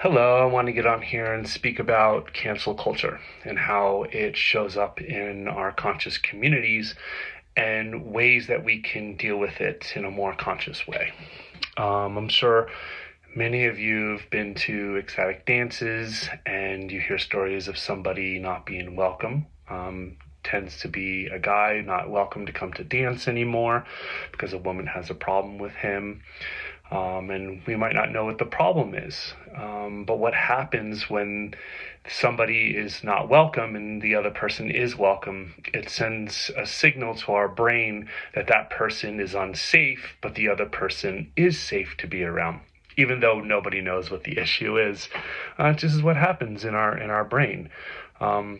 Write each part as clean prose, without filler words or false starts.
Hello, I want to get on here and speak about cancel culture and how it shows up in our conscious communities and ways that we can deal with it in a more conscious way. I'm sure many of you have been to ecstatic dances and you hear stories of somebody not being welcome. Tends to be a guy not welcome to come to dance anymore because a woman has a problem with him. And we might not know what the problem is. But what happens when somebody is not welcome and the other person is welcome? It sends a signal to our brain that that person is unsafe, but the other person is safe to be around, even though nobody knows what the issue is. This is what happens in our brain. And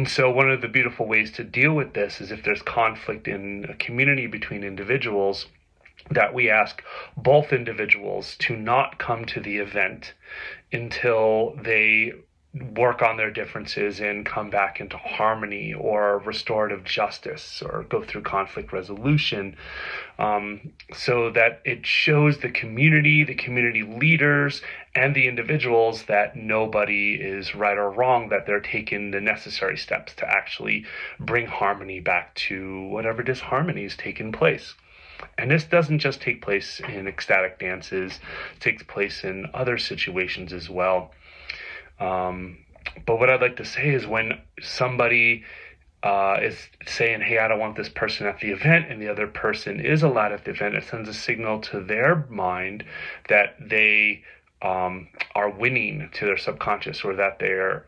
so one of the beautiful ways to deal with this is if there's conflict in a community between individuals, that we ask both individuals to not come to the event until they work on their differences and come back into harmony or restorative justice or go through conflict resolution, so that it shows the community leaders, and the individuals that nobody is right or wrong, that they're taking the necessary steps to actually bring harmony back to whatever disharmony is taking place. And this doesn't just take place in ecstatic dances, it takes place in other situations as well. But what I'd like to say is when somebody is saying, hey, I don't want this person at the event, and the other person is allowed at the event, it sends a signal to their mind that they are winning to their subconscious, or that they're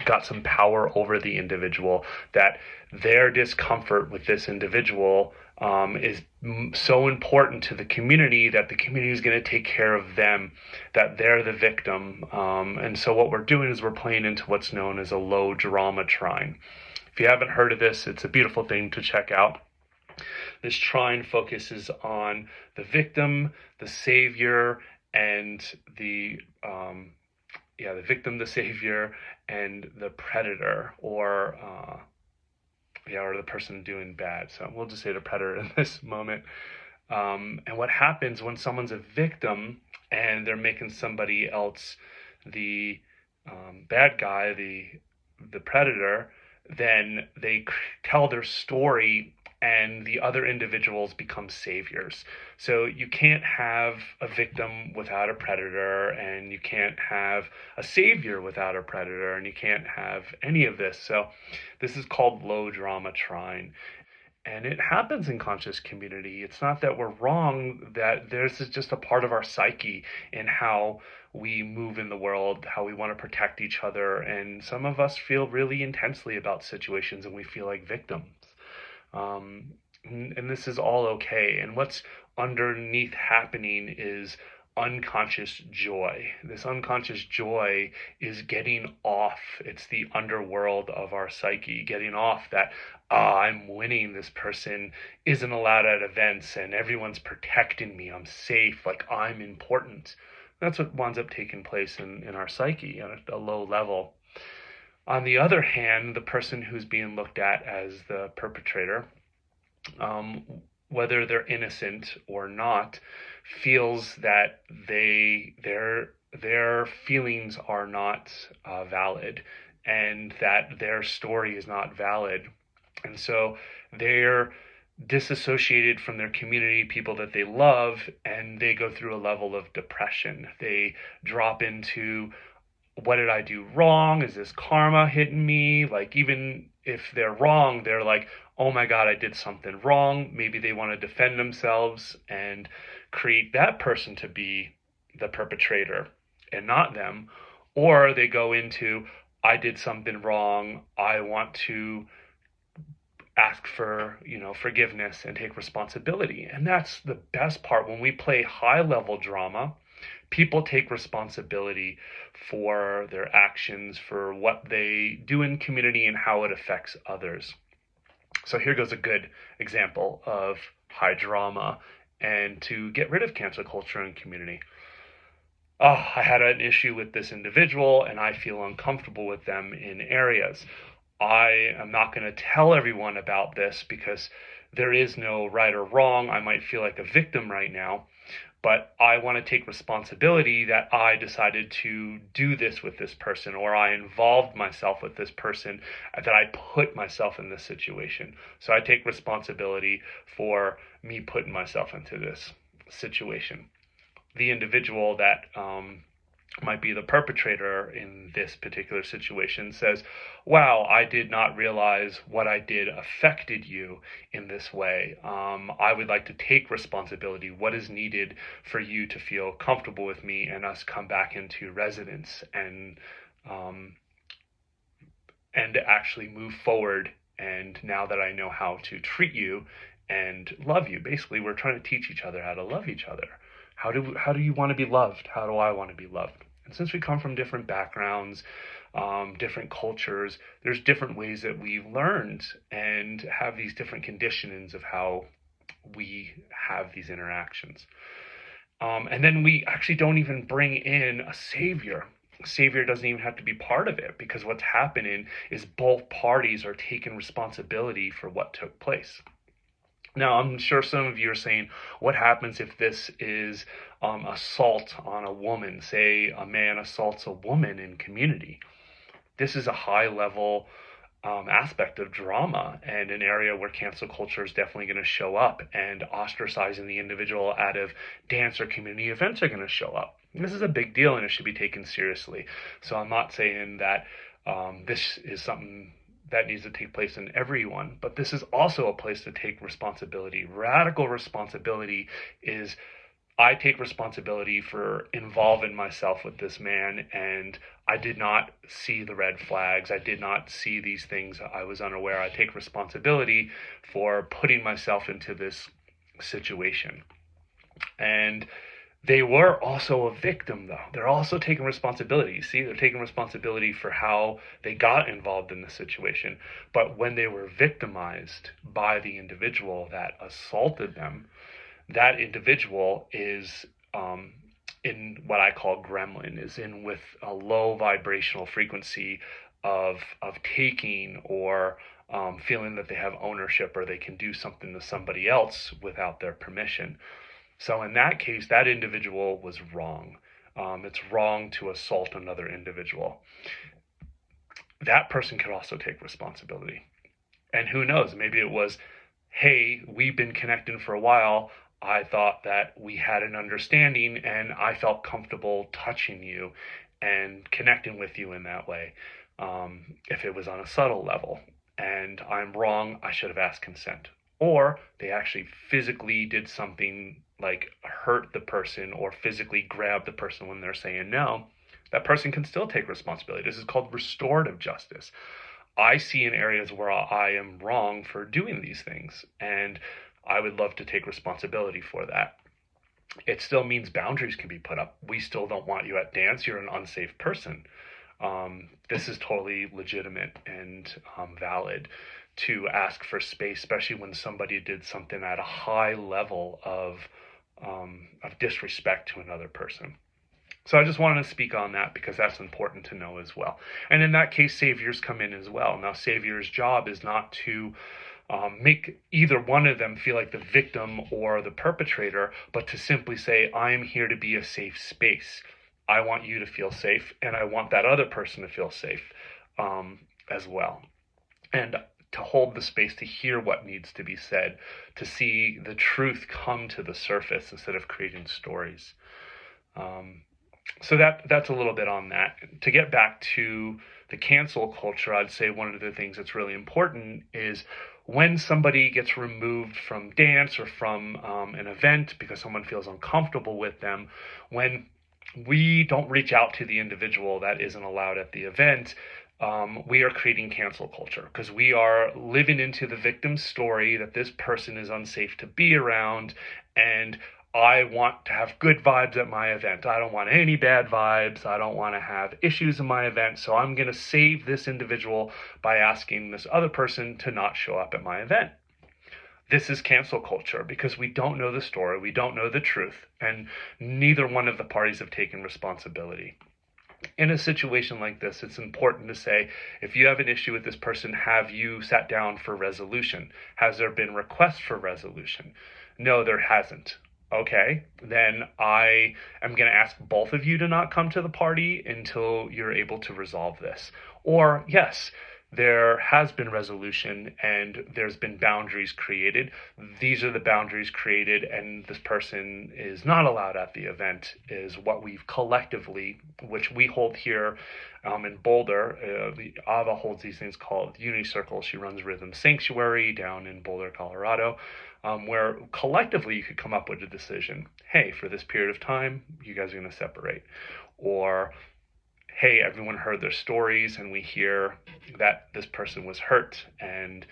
got some power over the individual, that their discomfort with this individual is so important to the community that the community is going to take care of them, that they're the victim. And so what we're doing is we're playing into what's known as a low drama trine. If you haven't heard of this, it's a beautiful thing to check out. This trine focuses on the victim, the savior, and the victim, the savior, and the predator, or the person doing bad. So we'll just say the predator in this moment. And what happens when someone's a victim and they're making somebody else the bad guy, the predator, then they tell their story and the other individuals become saviors. So you can't have a victim without a predator, and you can't have a savior without a predator, and you can't have any of this. So this is called low drama trine. And it happens in conscious community. It's not that we're wrong, that there's just a part of our psyche in how we move in the world, how we want to protect each other. And some of us feel really intensely about situations and we feel like victims. And this is all okay. And what's underneath happening is unconscious joy. This unconscious joy is getting off. It's the underworld of our psyche, getting off that, I'm winning. This person isn't allowed at events and everyone's protecting me. I'm safe. Like I'm important. That's what winds up taking place in our psyche at a low level. On the other hand, the person who's being looked at as the perpetrator, um, whether they're innocent or not, feels that their feelings are not valid, and that their story is not valid, and so they're disassociated from their community, people that they love, and they go through a level of depression. They drop into, what did I do wrong? Is this karma hitting me? Like, even if they're wrong, they're like, oh my God, I did something wrong. Maybe they want to defend themselves and create that person to be the perpetrator and not them. Or they go into, I did something wrong. I want to ask for, forgiveness and take responsibility. And that's the best part. When we play high level drama, people take responsibility for their actions, for what they do in community and how it affects others. So here goes a good example of high drama and to get rid of cancel culture in community. Oh, I had an issue with this individual and I feel uncomfortable with them in areas. I am not going to tell everyone about this because there is no right or wrong. I might feel like a victim right now. but I want to take responsibility that I decided to do this with this person, or I involved myself with this person, that I put myself in this situation. So I take responsibility for me putting myself into this situation. The individual that might be the perpetrator in this particular situation says, wow, I did not realize what I did affected you in this way. I would like to take responsibility. What is needed for you to feel comfortable with me and us come back into residence um, and actually move forward. And now that I know how to treat you and love you, basically, we're trying to teach each other how to love each other. How do you want to be loved? How do I want to be loved? And since we come from different backgrounds, different cultures, there's different ways that we've learned and have these different conditionings of how we have these interactions. And then we actually don't even bring in a savior. Savior doesn't even have to be part of it, because what's happening is both parties are taking responsibility for what took place. Now, I'm sure some of you are saying, what happens if this is assault on a woman? Say a man assaults a woman in community. This is a high level aspect of drama, and an area where cancel culture is definitely going to show up, and ostracizing the individual out of dance or community events are going to show up. And this is a big deal, and it should be taken seriously. So I'm not saying that this is something that needs to take place in everyone, but this is also a place to take responsibility. Radical responsibility is, I take responsibility for involving myself with this man, and I did not see the red flags. I did not see these things. I was unaware. I take responsibility for putting myself into this situation. And they were also a victim, though. They're also taking responsibility. See, they're taking responsibility for how they got involved in the situation. But when they were victimized by the individual that assaulted them, that individual is in what I call gremlin, is in with a low vibrational frequency of taking, or feeling that they have ownership, or they can do something to somebody else without their permission. So in that case, that individual was wrong. It's wrong to assault another individual. That person could also take responsibility. And who knows, maybe it was, hey, we've been connecting for a while. I thought that we had an understanding, and I felt comfortable touching you and connecting with you in that way, if it was on a subtle level. And I'm wrong, I should have asked consent. Or they actually physically did something like hurt the person, or physically grab the person when they're saying no. That person can still take responsibility. This is called restorative justice. I see in areas where I am wrong for doing these things, and I would love to take responsibility for that. It still means boundaries can be put up. We still don't want you at dance. You're an unsafe person. This is totally legitimate and valid to ask for space, especially when somebody did something at a high level of disrespect to another person. So I just wanted to speak on that, because that's important to know as well. And in that case, saviors come in as well. Now, savior's job is not to make either one of them feel like the victim or the perpetrator, but to simply say, I'm here to be a safe space. I want you to feel safe, and I want that other person to feel safe as well. And to hold the space to hear what needs to be said, to see the truth come to the surface instead of creating stories. So that's a little bit on that. To get back to the cancel culture, I'd say one of the things that's really important is when somebody gets removed from dance or from an event because someone feels uncomfortable with them, when we don't reach out to the individual that isn't allowed at the event, we are creating cancel culture, because we are living into the victim's story that this person is unsafe to be around, and I want to have good vibes at my event. I don't want any bad vibes. I don't want to have issues in my event. So I'm going to save this individual by asking this other person to not show up at my event. This is cancel culture, because we don't know the story. We don't know the truth. And neither one of the parties have taken responsibility. In a situation like this, it's important to say, if you have an issue with this person, have you sat down for resolution? Has there been requests for resolution? No, there hasn't. Okay, then I am going to ask both of you to not come to the party until you're able to resolve this. Or, yes, there has been resolution and there's been boundaries created. These are the boundaries created, and this person is not allowed at the event, is what we've collectively, which we hold here in Boulder. The Ava holds these things called Unity Circles. She runs Rhythm Sanctuary down in Boulder, Colorado, where collectively you could come up with a decision. Hey, for this period of time, you guys are going to separate. Or, hey, everyone heard their stories and we hear that this person was hurt, and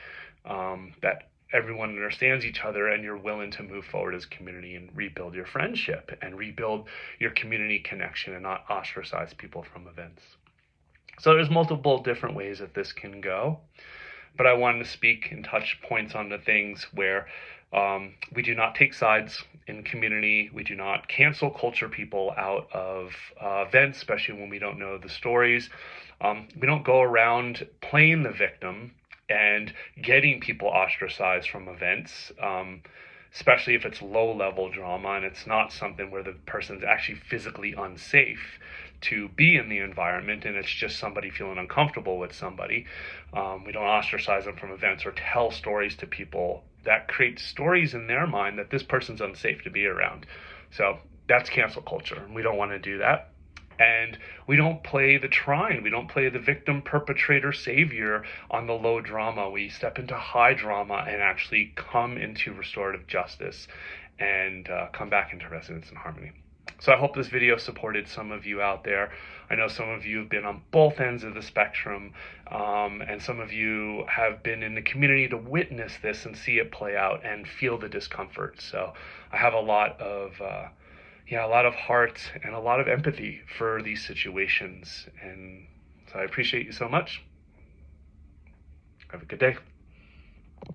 that everyone understands each other, and you're willing to move forward as a community and rebuild your friendship and rebuild your community connection and not ostracize people from events. So there's multiple different ways that this can go, but I wanted to speak and touch points on the things where we do not take sides in community. We do not cancel culture people out of events, especially when we don't know the stories. We don't go around playing the victim and getting people ostracized from events, especially if it's low-level drama and it's not something where the person's actually physically unsafe to be in the environment, and it's just somebody feeling uncomfortable with somebody. We don't ostracize them from events or tell stories to people that create stories in their mind that this person's unsafe to be around. So that's cancel culture, and we don't want to do that. And we don't play the Trine. We don't play the victim, perpetrator, savior on the low drama. We step into high drama and actually come into restorative justice and come back into resonance and harmony. So I hope this video supported some of you out there. I know some of you have been on both ends of the spectrum, and some of you have been in the community to witness this and see it play out and feel the discomfort. So I have a lot of heart and a lot of empathy for these situations. And so I appreciate you so much. Have a good day.